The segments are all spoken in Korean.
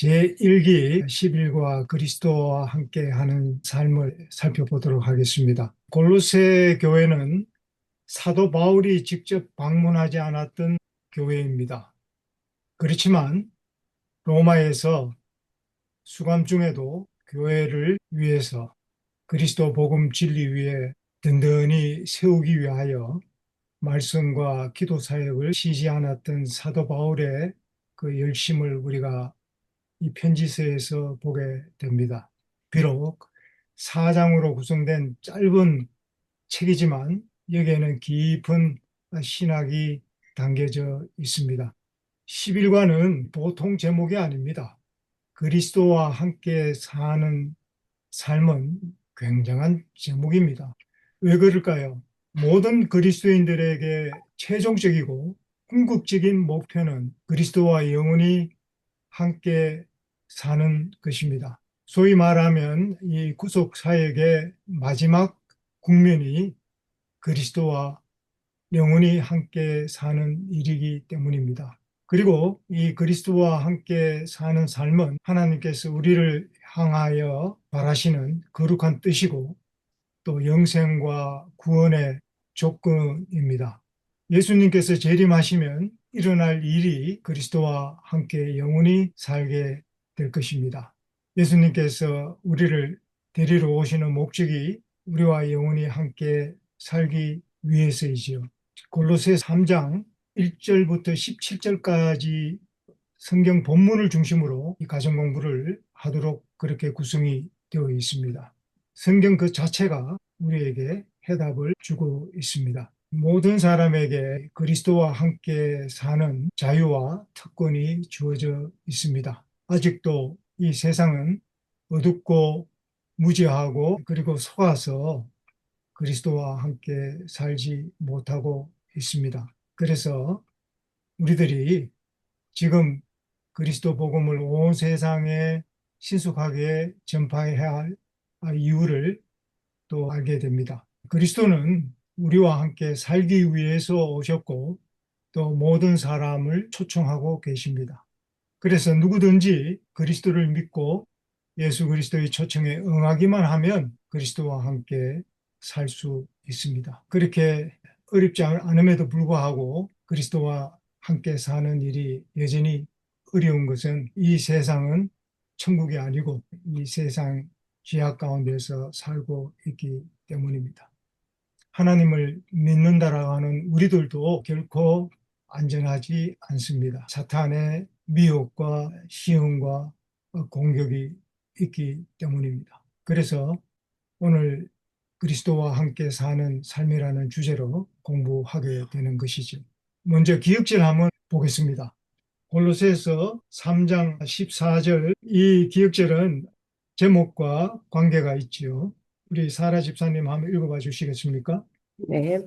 제1기 11과 그리스도와 함께하는 삶을 살펴보도록 하겠습니다. 골로새 교회는 사도 바울이 직접 방문하지 않았던 교회입니다. 그렇지만 로마에서 수감 중에도 교회를 위해서 그리스도 복음 진리 위에 든든히 세우기 위하여 말씀과 기도 사역을 쉬지 않았던 사도 바울의 그 열심을 우리가 이 편지서에서 보게 됩니다. 비록 사장으로 구성된 짧은 책이지만 여기에는 깊은 신학이 담겨져 있습니다. 11과는 보통 제목이 아닙니다. 그리스도와 함께 사는 삶은 굉장한 제목입니다. 왜 그럴까요? 모든 그리스도인들에게 최종적이고 궁극적인 목표는 그리스도와 영원히 함께 사는 것입니다. 소위 말하면 이 구속 사역의 마지막 국면이 그리스도와 영원히 함께 사는 일이기 때문입니다. 그리고 이 그리스도와 함께 사는 삶은 하나님께서 우리를 향하여 바라시는 거룩한 뜻이고 또 영생과 구원의 조건입니다. 예수님께서 재림하시면 일어날 일이 그리스도와 함께 영원히 살게 될 것입니다. 예수님께서 우리를 데리러 오시는 목적이 우리와 영원히 함께 살기 위해서이지요. 골로새 3장 1절부터 17절까지 성경 본문을 중심으로 이 가정 공부를 하도록 그렇게 구성이 되어 있습니다. 성경 그 자체가 우리에게 해답을 주고 있습니다. 모든 사람에게 그리스도와 함께 사는 자유와 특권이 주어져 있습니다. 아직도 이 세상은 어둡고 무지하고 그리고 속아서 그리스도와 함께 살지 못하고 있습니다. 그래서 우리들이 지금 그리스도 복음을 온 세상에 신속하게 전파해야 할 이유를 또 알게 됩니다. 그리스도는 우리와 함께 살기 위해서 오셨고 또 모든 사람을 초청하고 계십니다. 그래서 누구든지 그리스도를 믿고 예수 그리스도의 초청에 응하기만 하면 그리스도와 함께 살 수 있습니다. 그렇게 어렵지 않음에도 불구하고 그리스도와 함께 사는 일이 여전히 어려운 것은 이 세상은 천국이 아니고 이 세상 죄악 가운데서 살고 있기 때문입니다. 하나님을 믿는다라고 하는 우리들도 결코 안전하지 않습니다. 사탄의 미혹과 시험과 공격이 있기 때문입니다. 그래서 오늘 그리스도와 함께 사는 삶이라는 주제로 공부하게 되는 것이죠. 먼저 기억질 한번 보겠습니다. 골로새서 3장 14절 이 기억절은 제목과 관계가 있지요. 우리 사라 집사님 한번 읽어봐 주시겠습니까? 네.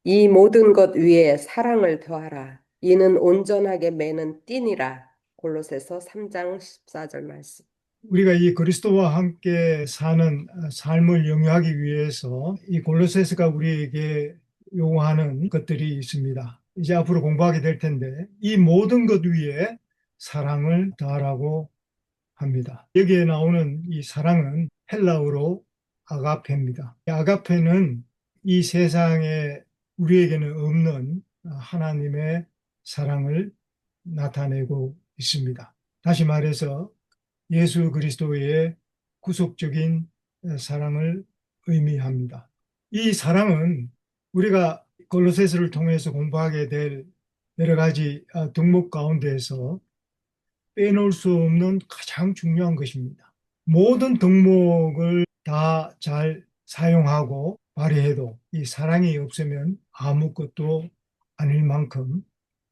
이 모든 것 위에 사랑을 더하라. 이는 온전하게 매는 띠니라. 골로새서 3장 14절 말씀. 우리가 이 그리스도와 함께 사는 삶을 영위하기 위해서 이 골로새서가 우리에게 요구하는 것들이 있습니다. 이제 앞으로 공부하게 될 텐데 이 모든 것 위에 사랑을 더하라고 합니다. 여기에 나오는 이 사랑은 헬라어로 아가페입니다. 아가페는 이 세상에 우리에게는 없는 하나님의 사랑을 나타내고 있습니다. 다시 말해서 예수 그리스도의 구속적인 사랑을 의미합니다. 이 사랑은 우리가 골로새서를 통해서 공부하게 될 여러 가지 덕목 가운데에서 빼놓을 수 없는 가장 중요한 것입니다. 모든 덕목을 다 잘 사용하고 발휘해도 이 사랑이 없으면 아무것도 아닐 만큼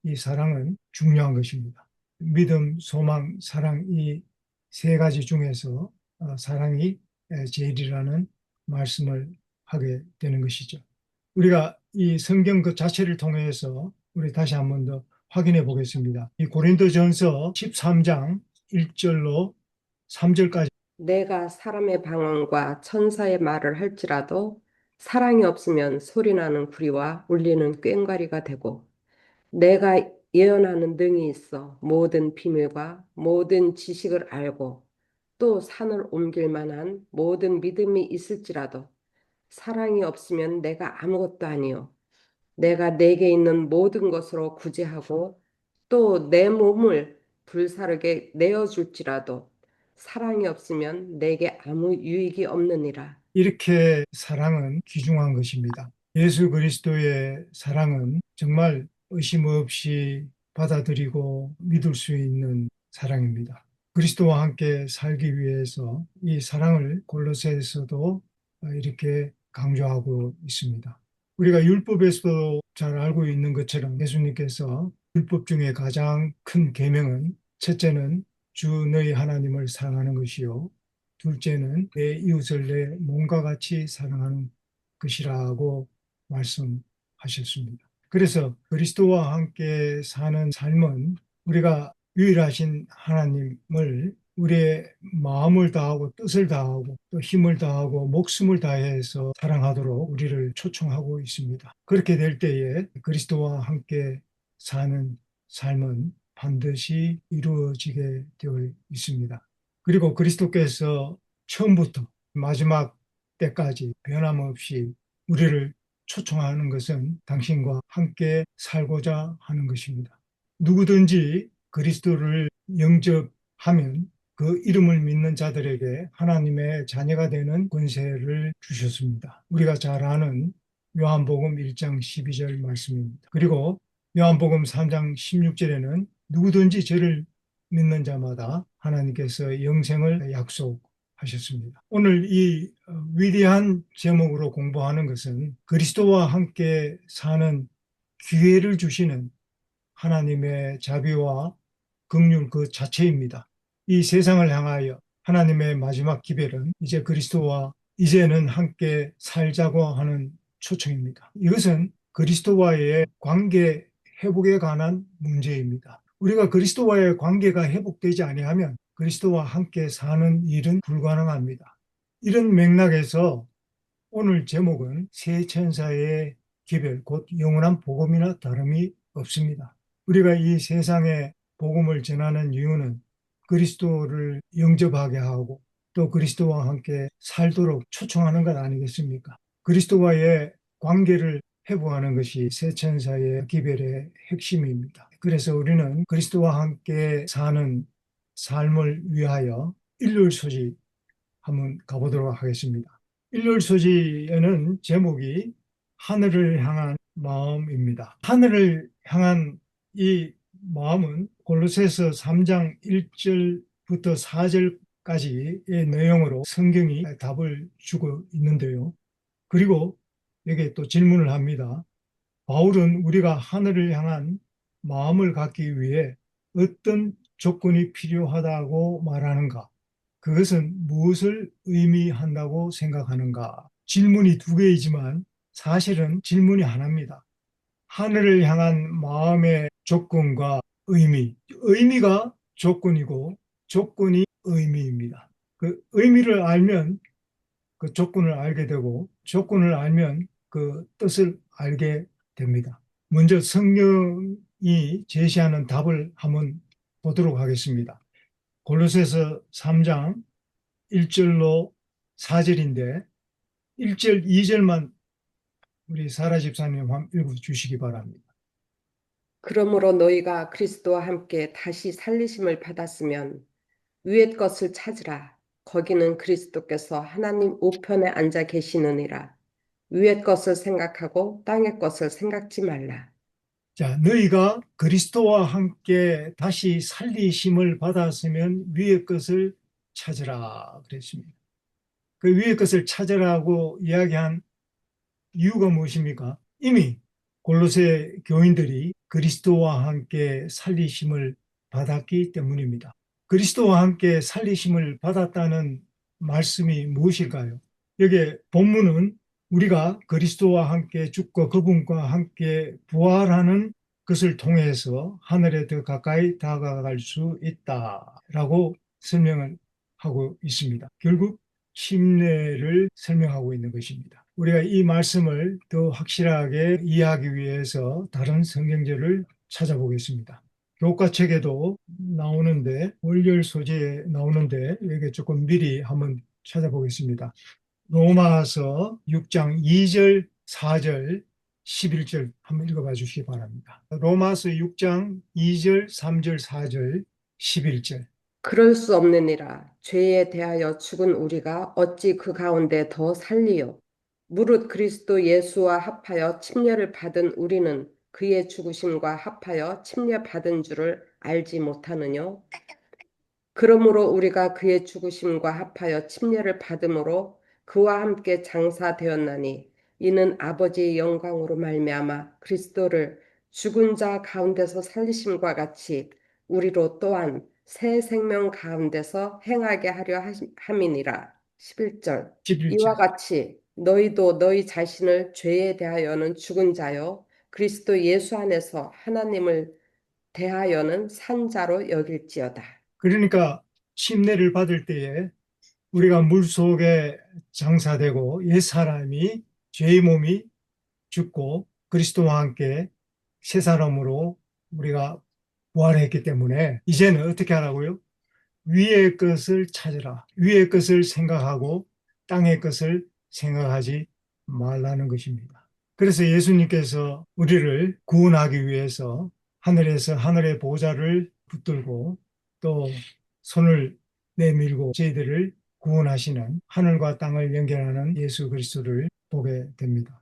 이 사랑은 중요한 것입니다. 믿음, 소망, 사랑 이 세 가지 중에서 사랑이 제일이라는 말씀을 하게 되는 것이죠. 우리가 이 성경 그 자체를 통해서 우리 다시 한 번 더 확인해 보겠습니다. 이 고린도전서 13장 1절로 3절까지 내가 사람의 방언과 천사의 말을 할지라도 사랑이 없으면 소리나는 구리와 울리는 꽹과리가 되고 내가 예언하는 능이 있어 모든 비밀과 모든 지식을 알고 또 산을 옮길 만한 모든 믿음이 있을지라도 사랑이 없으면 내가 아무것도 아니요. 내가 내게 있는 모든 것으로 구제하고 또 내 몸을 불사르게 내어줄지라도 사랑이 없으면 내게 아무 유익이 없느니라. 이렇게 사랑은 귀중한 것입니다. 예수 그리스도의 사랑은 정말 의심 없이 받아들이고 믿을 수 있는 사랑입니다. 그리스도와 함께 살기 위해서 이 사랑을 골로새에서도 이렇게 강조하고 있습니다. 우리가 율법에서도 잘 알고 있는 것처럼 예수님께서 율법 중에 가장 큰 계명은 첫째는 주 너희 하나님을 사랑하는 것이요. 둘째는 내 이웃을 내 몸과 같이 사랑하는 것이라고 말씀하셨습니다. 그래서 그리스도와 함께 사는 삶은 우리가 유일하신 하나님을 우리의 마음을 다하고 뜻을 다하고 또 힘을 다하고 목숨을 다해서 사랑하도록 우리를 초청하고 있습니다. 그렇게 될 때에 그리스도와 함께 사는 삶은 반드시 이루어지게 되어 있습니다. 그리고 그리스도께서 처음부터 마지막 때까지 변함없이 우리를 초청하는 것은 당신과 함께 살고자 하는 것입니다. 누구든지 그리스도를 영접하면 그 이름을 믿는 자들에게 하나님의 자녀가 되는 권세를 주셨습니다. 우리가 잘 아는 요한복음 1장 12절 말씀입니다. 그리고 요한복음 3장 16절에는 누구든지 저를 믿는 자마다 하나님께서 영생을 약속하셨습니다. 오늘 이 위대한 제목으로 공부하는 것은 그리스도와 함께 사는 기회를 주시는 하나님의 자비와 긍휼 그 자체입니다. 이 세상을 향하여 하나님의 마지막 기별은 이제 그리스도와 이제는 함께 살자고 하는 초청입니다. 이것은 그리스도와의 관계 회복에 관한 문제입니다. 우리가 그리스도와의 관계가 회복되지 아니하면 그리스도와 함께 사는 일은 불가능합니다. 이런 맥락에서 오늘 제목은 새 천사의 기별, 곧 영원한 복음이나 다름이 없습니다. 우리가 이 세상에 복음을 전하는 이유는 그리스도를 영접하게 하고 또 그리스도와 함께 살도록 초청하는 것 아니겠습니까? 그리스도와의 관계를 회복하는 것이 새 천사의 기별의 핵심입니다. 그래서 우리는 그리스도와 함께 사는 삶을 위하여 일요일소식 한번 가보도록 하겠습니다. 일요일소식에는 제목이 하늘을 향한 마음입니다. 하늘을 향한 이 마음은 골로새서 3장 1절부터 4절까지의 내용으로 성경이 답을 주고 있는데요. 그리고 여기에 또 질문을 합니다. 바울은 우리가 하늘을 향한 마음을 갖기 위해 어떤 조건이 필요하다고 말하는가? 그것은 무엇을 의미한다고 생각하는가? 질문이 두 개이지만 사실은 질문이 하나입니다. 하늘을 향한 마음의 조건과 의미. 의미가 조건이고 조건이 의미입니다. 그 의미를 알면 그 조건을 알게 되고 조건을 알면 그 뜻을 알게 됩니다. 먼저 성경이 제시하는 답을 한번 보도록 하겠습니다. 골로새서 3장 1절로 4절인데 1절, 2절만 우리 사라 집사님 한번 읽어주시기 바랍니다. 그러므로 너희가 그리스도와 함께 다시 살리심을 받았으면 위의 것을 찾으라. 거기는 그리스도께서 하나님 우편에 앉아 계시느니라. 위의 것을 생각하고 땅의 것을 생각지 말라. 자, 너희가 그리스도와 함께 다시 살리심을 받았으면 위의 것을 찾으라 그랬습니다. 그 위의 것을 찾으라고 이야기한 이유가 무엇입니까? 이미 골로새 교인들이 그리스도와 함께 살리심을 받았기 때문입니다. 그리스도와 함께 살리심을 받았다는 말씀이 무엇일까요? 여기에 본문은 우리가 그리스도와 함께 죽고 그분과 함께 부활하는 것을 통해서 하늘에 더 가까이 다가갈 수 있다라고 설명을 하고 있습니다. 결국 침례를 설명하고 있는 것입니다. 우리가 이 말씀을 더 확실하게 이해하기 위해서 다른 성경절을 찾아보겠습니다. 교과책에도 나오는데, 월요일 소재에 나오는데, 여기 조금 미리 한번 찾아보겠습니다. 로마서 6장 2절, 4절, 11절 한번 읽어봐 주시기 바랍니다. 로마서 6장 2절, 3절, 4절, 11절. 그럴 수 없느니라. 죄에 대하여 죽은 우리가 어찌 그 가운데 더 살리요. 무릇 그리스도 예수와 합하여 침례를 받은 우리는 그의 죽으심과 합하여 침례 받은 줄을 알지 못하느뇨. 그러므로 우리가 그의 죽으심과 합하여 침례를 받음으로 그와 함께 장사되었나니 이는 아버지의 영광으로 말미암아 그리스도를 죽은 자 가운데서 살리심과 같이 우리로 또한 새 생명 가운데서 행하게 하려 함이니라. 11절. 이와 11절. 같이 너희도 너희 자신을 죄에 대하여는 죽은 자요 그리스도 예수 안에서 하나님을 대하여는 산 자로 여길지어다. 그러니까 침례를 받을 때에 우리가 물 속에 장사되고 옛사람이 죄의 몸이 죽고 그리스도와 함께 새 사람으로 우리가 부활했기 때문에 이제는 어떻게 하라고요? 위의 것을 찾으라. 위의 것을 생각하고 땅의 것을 생각하지 말라는 것입니다. 그래서 예수님께서 우리를 구원하기 위해서 하늘에서 하늘의 보좌를 붙들고 또 손을 내밀고 저희들을 구원하시는 하늘과 땅을 연결하는 예수 그리스도를 보게 됩니다.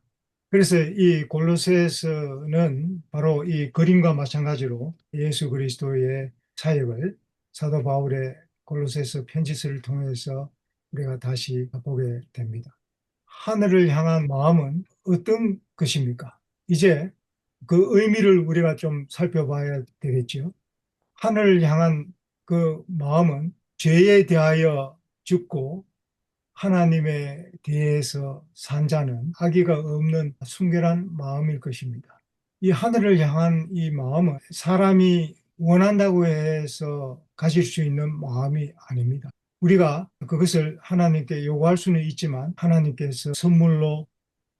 그래서 이 골로새서는 바로 이 그림과 마찬가지로 예수 그리스도의 사역을 사도 바울의 골로새서 편지서를 통해서 우리가 다시 보게 됩니다. 하늘을 향한 마음은 어떤 것입니까? 이제 그 의미를 우리가 좀 살펴봐야 되겠죠. 하늘을 향한 그 마음은 죄에 대하여 죽고 하나님에 대해서 산 자는 악의가 없는 순결한 마음일 것입니다. 이 하늘을 향한 이 마음은 사람이 원한다고 해서 가질 수 있는 마음이 아닙니다. 우리가 그것을 하나님께 요구할 수는 있지만 하나님께서 선물로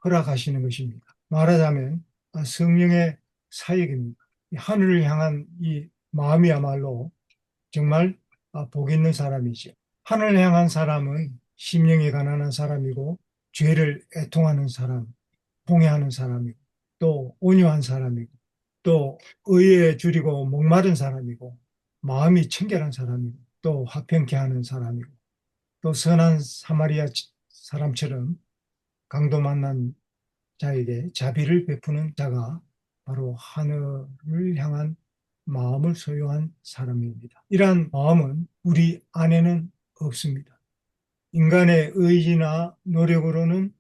허락하시는 것입니다. 말하자면 성령의 사역입니다. 이 하늘을 향한 이 마음이야말로 정말 복 있는 사람이죠. 하늘을 향한 사람은 심령이 가난한 사람이고 죄를 애통하는 사람, 봉해하는 사람이고 또 온유한 사람이고 또 의에 줄이고 목마른 사람이고 마음이 청결한 사람이고 또 화평케 하는 사람이고 또 선한 사마리아 사람처럼 강도 만난 자에게 자비를 베푸는 자가 바로 하늘을 향한 마음을 소유한 사람입니다. 이러한 마음은 우리 안에는 없습니다. 인간의 의지나 노력으로는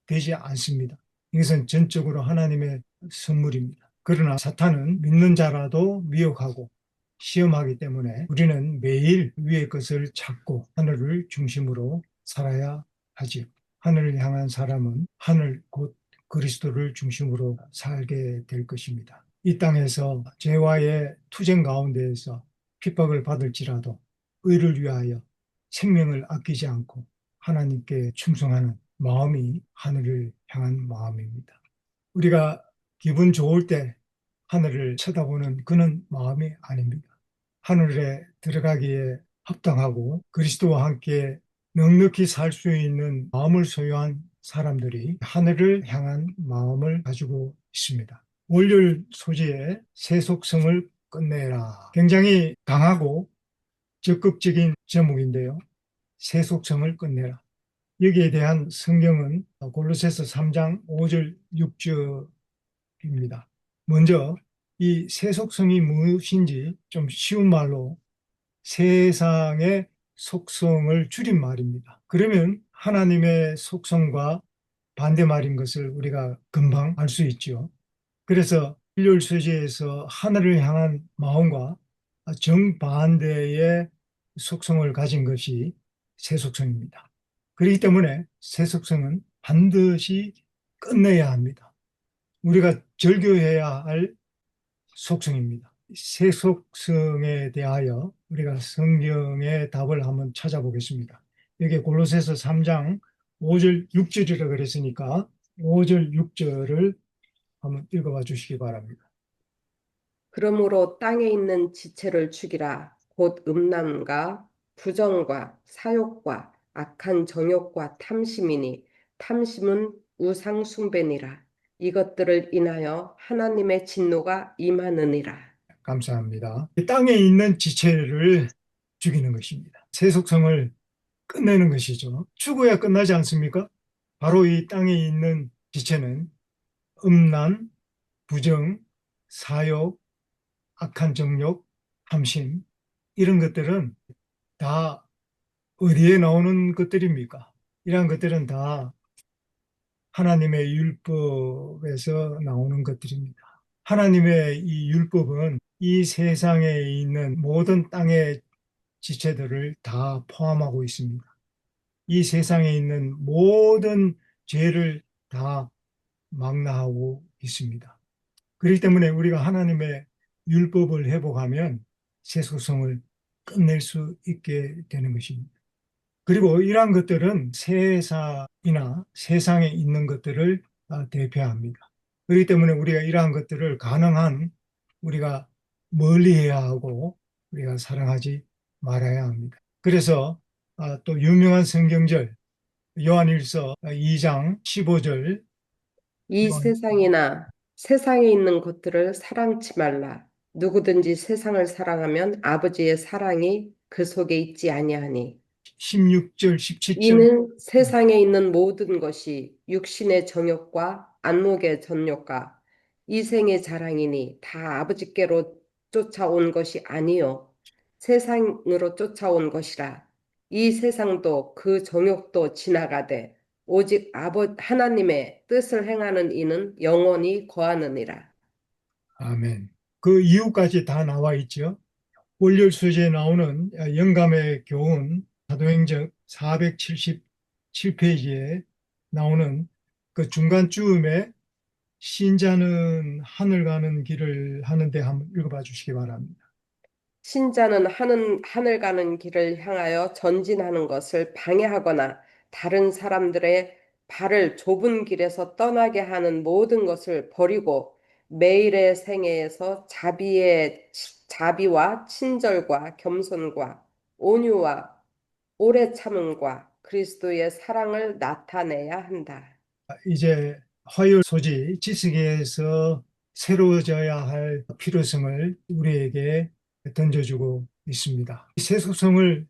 되지 않습니다. 이것은 전적으로 하나님의 선물입니다. 그러나 사탄은 믿는 자라도 미혹하고 시험하기 때문에 우리는 매일 위의 것을 찾고 하늘을 중심으로 살아야 하지요. 하늘을 향한 사람은 하늘 곧 그리스도를 중심으로 살게 될 것입니다. 이 땅에서 죄와의 투쟁 가운데에서 핍박을 받을지라도 의를 위하여 생명을 아끼지 않고 하나님께 충성하는 마음이 하늘을 향한 마음입니다. 우리가 기분 좋을 때 하늘을 쳐다보는 그런 마음이 아닙니다. 하늘에 들어가기에 합당하고 그리스도와 함께 넉넉히 살 수 있는 마음을 소유한 사람들이 하늘을 향한 마음을 가지고 있습니다. 월요일 소재의 세속성을 끝내라. 굉장히 강하고 적극적인 제목인데요. 세속성을 끝내라. 여기에 대한 성경은 골로새서 3장 5절 6절입니다. 먼저 이 세속성이 무엇인지 좀 쉬운 말로 세상의 속성을 줄인 말입니다. 그러면 하나님의 속성과 반대말인 것을 우리가 금방 알 수 있죠. 그래서 일요일 서재에서 하늘을 향한 마음과 정반대의 속성을 가진 것이 세속성입니다. 그렇기 때문에 세속성은 반드시 끝내야 합니다. 우리가 절교해야 할 속성입니다. 세속성에 대하여 우리가 성경의 답을 한번 찾아보겠습니다. 여기 골로새서 3장 5절 6절이라 그랬으니까 5절 6절을 한번 읽어봐 주시기 바랍니다. 그러므로 땅에 있는 지체를 죽이라. 곧 음란과 부정과 사욕과 악한 정욕과 탐심이니 탐심은 우상 숭배니라. 이것들을 인하여 하나님의 진노가 임하느니라. 감사합니다. 이 땅에 있는 지체를 죽이는 것입니다. 세속성을 끝내는 것이죠. 죽어야 끝나지 않습니까? 바로 이 땅에 있는 지체는 음란, 부정, 사욕, 악한 정욕, 탐심, 이런 것들은 다 어디에 나오는 것들입니까? 이러한 것들은 다 하나님의 율법에서 나오는 것들입니다. 하나님의 이 율법은 이 세상에 있는 모든 땅의 지체들을 다 포함하고 있습니다. 이 세상에 있는 모든 죄를 다 망라하고 있습니다. 그렇기 때문에 우리가 하나님의 율법을 회복하면 세속성을 끝낼 수 있게 되는 것입니다. 그리고 이러한 것들은 세상이나 세상에 있는 것들을 대표합니다. 그렇기 때문에 우리가 이러한 것들을 가능한 우리가 멀리해야 하고 우리가 사랑하지 말아야 합니다. 그래서 또 유명한 성경절 요한일서 2장 15절. 이 세상이나 세상에 있는 것들을 사랑치 말라. 누구든지 세상을 사랑하면 아버지의 사랑이 그 속에 있지 아니하니. 16절 17절. 이는 세상에 있는 모든 것이 육신의 정욕과 안목의 전욕과 이생의 자랑이니 다 아버지께로 쫓아온 것이 아니요 세상으로 쫓아온 것이라. 이 세상도 그 정욕도 지나가되 오직 하나님의 뜻을 행하는 이는 영원히 거하느니라. 아멘. 그 이유까지 다 나와 있죠. 월요일 수지에 나오는 영감의 교훈 사도행전 477페이지에 나오는 그 중간쯤에 신자는 하늘 가는 길을 하는데 한번 읽어봐 주시기 바랍니다. 신자는 하늘 가는 길을 향하여 전진하는 것을 방해하거나 다른 사람들의 발을 좁은 길에서 떠나게 하는 모든 것을 버리고 매일의 생애에서 자비와 친절과 겸손과 온유와 오래 참음과 그리스도의 사랑을 나타내야 한다. 이제 화요일 소지 지식에서 새로워져야 할 필요성을 우리에게 던져주고 있습니다. 세속성을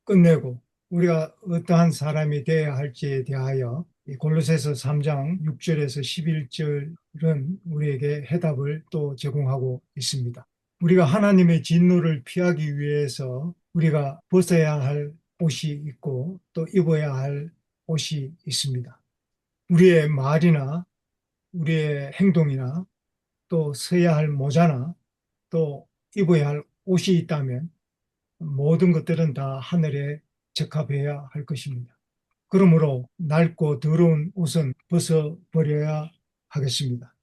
끝내고 우리가 어떠한 사람이 되어야 할지에 대하여 이 골로새서 3장 6절에서 11절은 우리에게 해답을 또 제공하고 있습니다. 우리가 하나님의 진노를 피하기 위해서 우리가 벗어야 할 옷이 있고 또 입어야 할 옷이 있습니다. 우리의 말이나 우리의 행동이나 또 써야 할 모자나 또 입어야 할 옷이 있다면 모든 것들은 다 하늘에 적합해야 할 것입니다. 그러므로 낡고 더러운 옷은 벗어버려야 하겠습니다.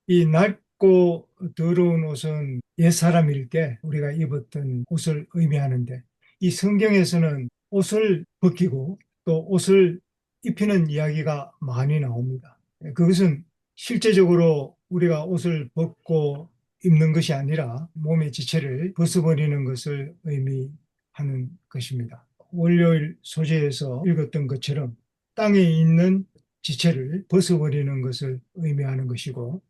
이 낡고 더러운 옷은 옛사람일 때 우리가 입었던 옷을 의미하는데 이 성경에서는 옷을 벗기고 또 옷을 입히는 이야기가 많이 나옵니다. 그것은 실제적으로 우리가 옷을 벗고 입는 것이 아니라 몸의 지체를 벗어버리는 것을 의미하는 것입니다. 월요일 소재에서 읽었던 것처럼 땅에 있는 지체를 벗어버리는 것을 의미하는 것이고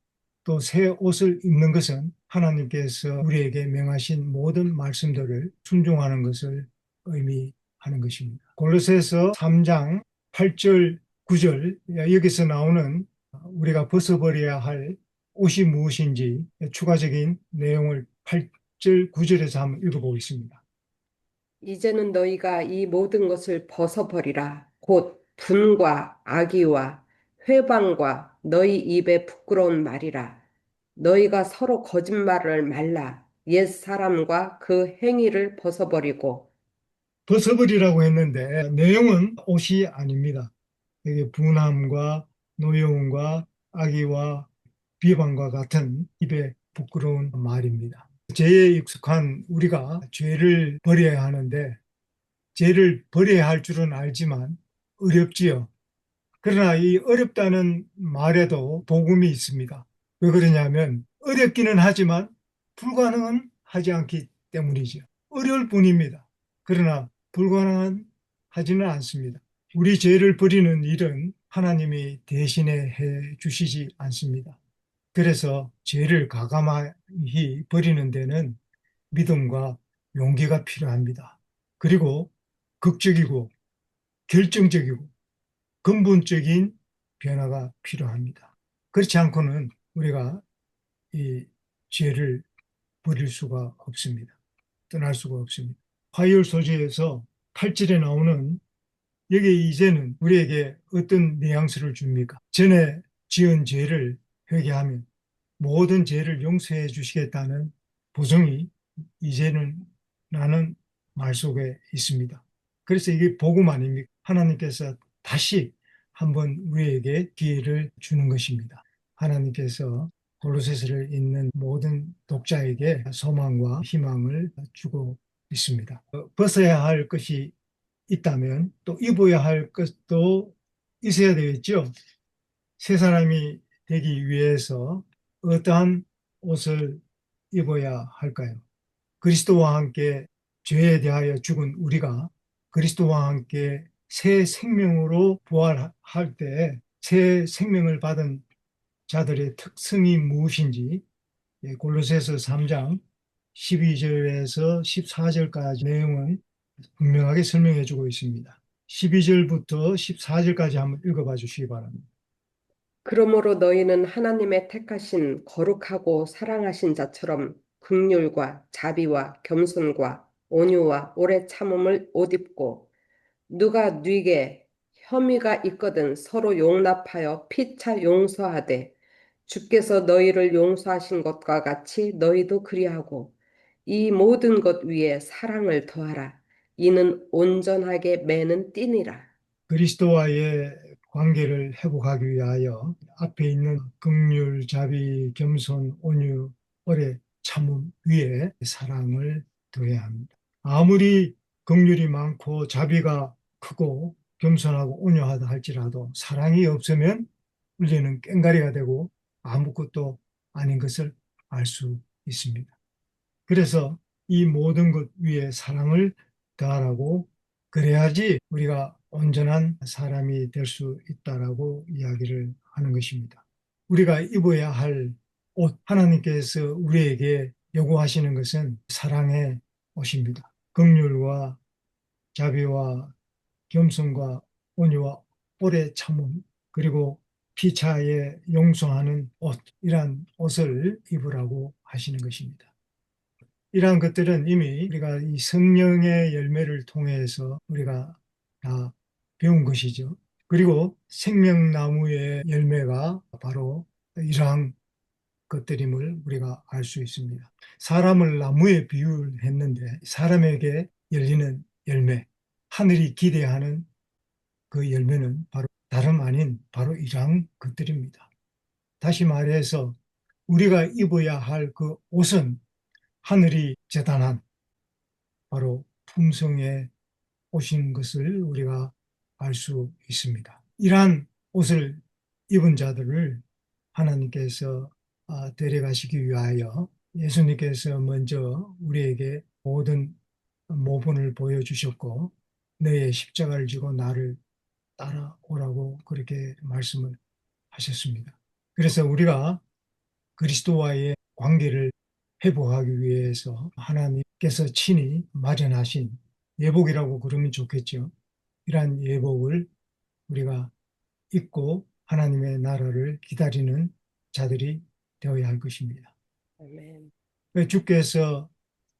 또 새 옷을 입는 것은 하나님께서 우리에게 명하신 모든 말씀들을 순종하는 것을 의미하는 것입니다. 골로새서 3장 8절, 9절 여기서 나오는 우리가 벗어버려야 할 옷이 무엇인지 추가적인 내용을 8절, 9절에서 한번 읽어보겠습니다. 이제는 너희가 이 모든 것을 벗어버리라. 곧 분과 악의와 회방과 너희 입에 부끄러운 말이라. 너희가 서로 거짓말을 말라. 옛 사람과 그 행위를 벗어버리고 벗어버리라고 했는데 내용은 옷이 아닙니다. 여기 분함과 노여움과 악의와 비방과 같은 입에 부끄러운 말입니다. 죄에 익숙한 우리가 죄를 버려야 하는데 죄를 버려야 할 줄은 알지만 어렵지요. 그러나 이 어렵다는 말에도 복음이 있습니다. 왜 그러냐면 어렵기는 하지만 불가능은 하지 않기 때문이죠. 어려울 뿐입니다. 그러나 불가능은 하지는 않습니다. 우리 죄를 버리는 일은 하나님이 대신에 해 주시지 않습니다. 그래서 죄를 과감히 버리는 데는 믿음과 용기가 필요합니다. 그리고 극적이고 결정적이고 근본적인 변화가 필요합니다. 그렇지 않고는 우리가 이 죄를 버릴 수가 없습니다. 떠날 수가 없습니다. 화요일 소재에서 8절에 나오는 여기 이제는 우리에게 어떤 뉘앙스를 줍니까? 전에 지은 죄를 회개하면 모든 죄를 용서해 주시겠다는 보증이 이제는 라는 말 속에 있습니다. 그래서 이게 복음 아닙니까? 하나님께서 다시 한번 우리에게 기회를 주는 것입니다. 하나님께서 골로새서를 읽는 모든 독자에게 소망과 희망을 주고 있습니다. 벗어야 할 것이 있다면 또 입어야 할 것도 있어야 되겠죠. 새 사람이 되기 위해서 어떠한 옷을 입어야 할까요? 그리스도와 함께 죄에 대하여 죽은 우리가 그리스도와 함께 새 생명으로 부활할 때 새 생명을 받은 자들의 특성이 무엇인지 골로새서 3장 12절에서 14절까지 내용은 분명하게 설명해 주고 있습니다. 12절부터 14절까지 한번 읽어봐 주시기 바랍니다. 그러므로 너희는 하나님의 택하신 거룩하고 사랑하신 자처럼 긍휼과 자비와 겸손과 온유와 오래 참음을 옷 입고 누가 네게 혐의가 있거든 서로 용납하여 피차 용서하되 주께서 너희를 용서하신 것과 같이 너희도 그리하고 이 모든 것 위에 사랑을 더하라. 이는 온전하게 매는 띠니라. 그리스도와의 관계를 회복하기 위하여 앞에 있는 긍휼, 자비, 겸손, 온유, 오래 참음 위에 사랑을 더해야 합니다. 아무리 긍휼이 많고 자비가 크고 겸손하고 온유하다 할지라도 사랑이 없으면 우리는 꽹가리가 되고 아무것도 아닌 것을 알 수 있습니다. 그래서 이 모든 것 위에 사랑을 더하라고 그래야지 우리가 온전한 사람이 될 수 있다라고 이야기를 하는 것입니다. 우리가 입어야 할 옷, 하나님께서 우리에게 요구하시는 것은 사랑의 옷입니다. 긍휼과 자비와 겸손과 온유와 오래 참음 그리고 피차에 용서하는 옷, 이란 옷을 입으라고 하시는 것입니다. 이러한 것들은 이미 우리가 이 성령의 열매를 통해서 우리가 다 배운 것이죠. 그리고 생명나무의 열매가 바로 이러한 것들임을 우리가 알 수 있습니다. 사람을 나무에 비유했는데 사람에게 열리는 열매, 하늘이 기대하는 그 열매는 바로 다름 아닌 바로 이러한 것들입니다. 다시 말해서 우리가 입어야 할 그 옷은 하늘이 재단한 바로 품성에 오신 것을 우리가 알 수 있습니다. 이러한 옷을 입은 자들을 하나님께서 데려가시기 위하여 예수님께서 먼저 우리에게 모든 모본을 보여주셨고 너의 십자가를 지고 나를 따라오라고 그렇게 말씀을 하셨습니다. 그래서 우리가 그리스도와의 관계를 회복하기 위해서 하나님께서 친히 마련하신 예복이라고 그러면 좋겠죠. 이러한 예복을 우리가 입고 하나님의 나라를 기다리는 자들이 되어야 할 것입니다. 아멘. 주께서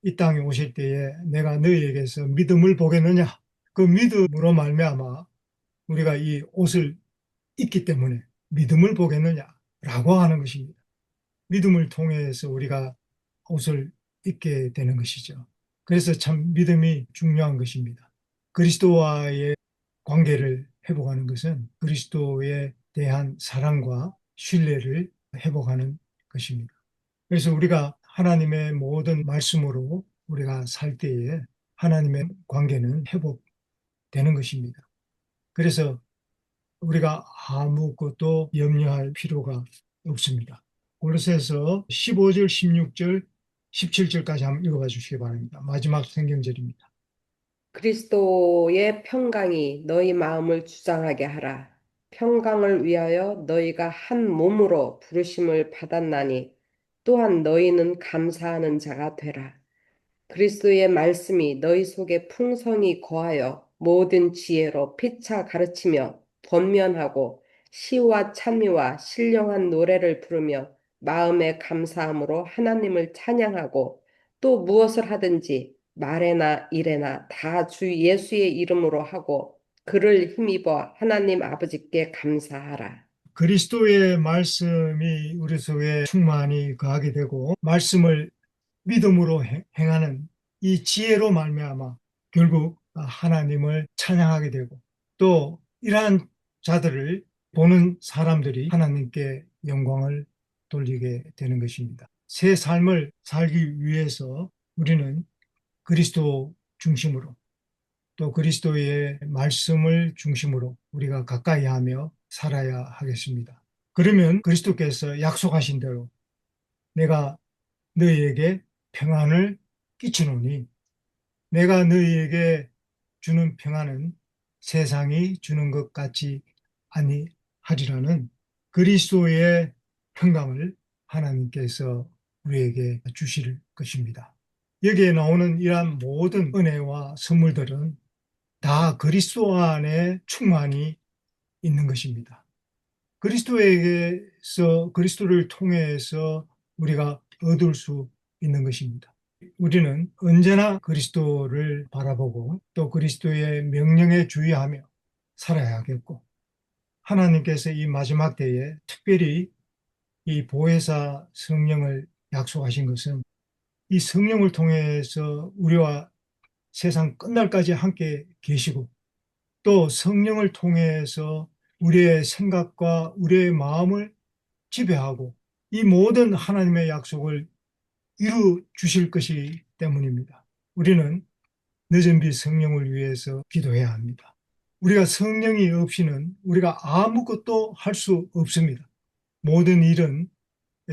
이 땅에 오실 때에 내가 너희에게서 믿음을 보겠느냐? 그 믿음으로 말미암아 우리가 이 옷을 입기 때문에 믿음을 보겠느냐라고 하는 것입니다. 믿음을 통해서 우리가 옷을 입게 되는 것이죠. 그래서 참 믿음이 중요한 것입니다. 그리스도와의 관계를 회복하는 것은 그리스도에 대한 사랑과 신뢰를 회복하는 것입니다. 그래서 우리가 하나님의 모든 말씀으로 우리가 살 때에 하나님의 관계는 회복되는 것입니다. 그래서 우리가 아무것도 염려할 필요가 없습니다. 골로새서 15절, 16절, 17절까지 한번 읽어봐 주시기 바랍니다. 마지막 성경절입니다. 그리스도의 평강이 너희 마음을 주장하게 하라. 평강을 위하여 너희가 한 몸으로 부르심을 받았나니 또한 너희는 감사하는 자가 되라. 그리스도의 말씀이 너희 속에 풍성히 거하여 모든 지혜로 피차 가르치며 권면하고 시와 찬미와 신령한 노래를 부르며 마음의 감사함으로 하나님을 찬양하고 또 무엇을 하든지 말에나 일에나 다 주 예수의 이름으로 하고 그를 힘입어 하나님 아버지께 감사하라. 그리스도의 말씀이 우리 속에 충만히 거하게 되고 말씀을 믿음으로 행하는 이 지혜로 말미암아 결국 하나님을 찬양하게 되고 또 이러한 자들을 보는 사람들이 하나님께 영광을 돌리게 되는 것입니다. 새 삶을 살기 위해서 우리는 그리스도 중심으로 또 그리스도의 말씀을 중심으로 우리가 가까이 하며 살아야 하겠습니다. 그러면 그리스도께서 약속하신 대로 내가 너희에게 평안을 끼치노니 내가 너희에게 주는 평안은 세상이 주는 것 같지 아니하리라는 그리스도의 평강을 하나님께서 우리에게 주실 것입니다. 여기에 나오는 이러한 모든 은혜와 선물들은 다 그리스도 안에 충만히 있는 것입니다. 그리스도에게서 그리스도를 통해서 우리가 얻을 수 있는 것입니다. 우리는 언제나 그리스도를 바라보고 또 그리스도의 명령에 주의하며 살아야겠고 하나님께서 이 마지막 때에 특별히 이 보혜사 성령을 약속하신 것은 이 성령을 통해서 우리와 세상 끝날까지 함께 계시고 또 성령을 통해서 우리의 생각과 우리의 마음을 지배하고 이 모든 하나님의 약속을 이루 주실 것이기 때문입니다. 우리는 늦은 빛 성령을 위해서 기도해야 합니다. 우리가 성령이 없이는 우리가 아무것도 할 수 없습니다. 모든 일은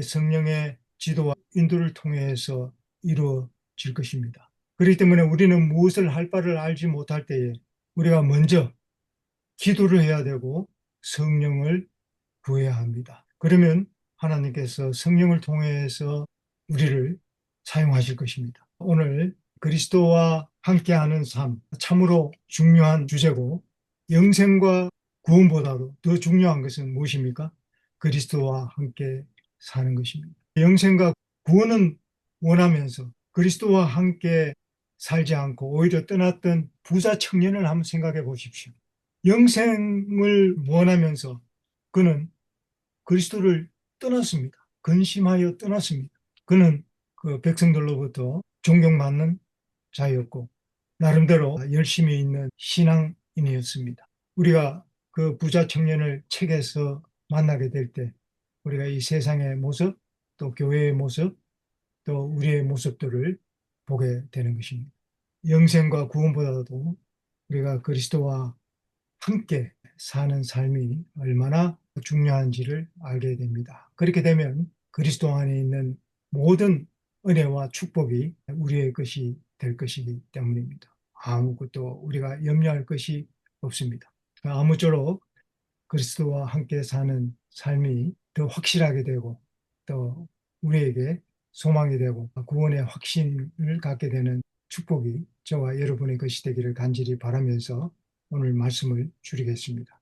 성령의 지도와 인도를 통해서 이루어질 것입니다. 그렇기 때문에 우리는 무엇을 할 바를 알지 못할 때에 우리가 먼저 기도를 해야 되고 성령을 구해야 합니다. 그러면 하나님께서 성령을 통해서 우리를 사용하실 것입니다. 오늘 그리스도와 함께하는 삶, 참으로 중요한 주제고 영생과 구원보다도 더 중요한 것은 무엇입니까? 그리스도와 함께 사는 것입니다. 영생과 구원은 원하면서 그리스도와 함께 살지 않고 오히려 떠났던 부자 청년을 한번 생각해 보십시오. 영생을 원하면서 그는 그리스도를 떠났습니다. 근심하여 떠났습니다. 그는 그 백성들로부터 존경받는 자였고 나름대로 열심히 있는 신앙인이었습니다. 우리가 그 부자 청년을 책에서 만나게 될 때 우리가 이 세상의 모습 또 교회의 모습 또 우리의 모습들을 보게 되는 것입니다. 영생과 구원보다도 우리가 그리스도와 함께 사는 삶이 얼마나 중요한지를 알게 됩니다. 그렇게 되면 그리스도 안에 있는 모든 은혜와 축복이 우리의 것이 될 것이기 때문입니다. 아무것도 우리가 염려할 것이 없습니다. 아무쪼록 그리스도와 함께 사는 삶이 더 확실하게 되고 또 우리에게 소망이 되고 구원의 확신을 갖게 되는 축복이 저와 여러분의 것이 되기를 간절히 바라면서 오늘 말씀을 줄이겠습니다.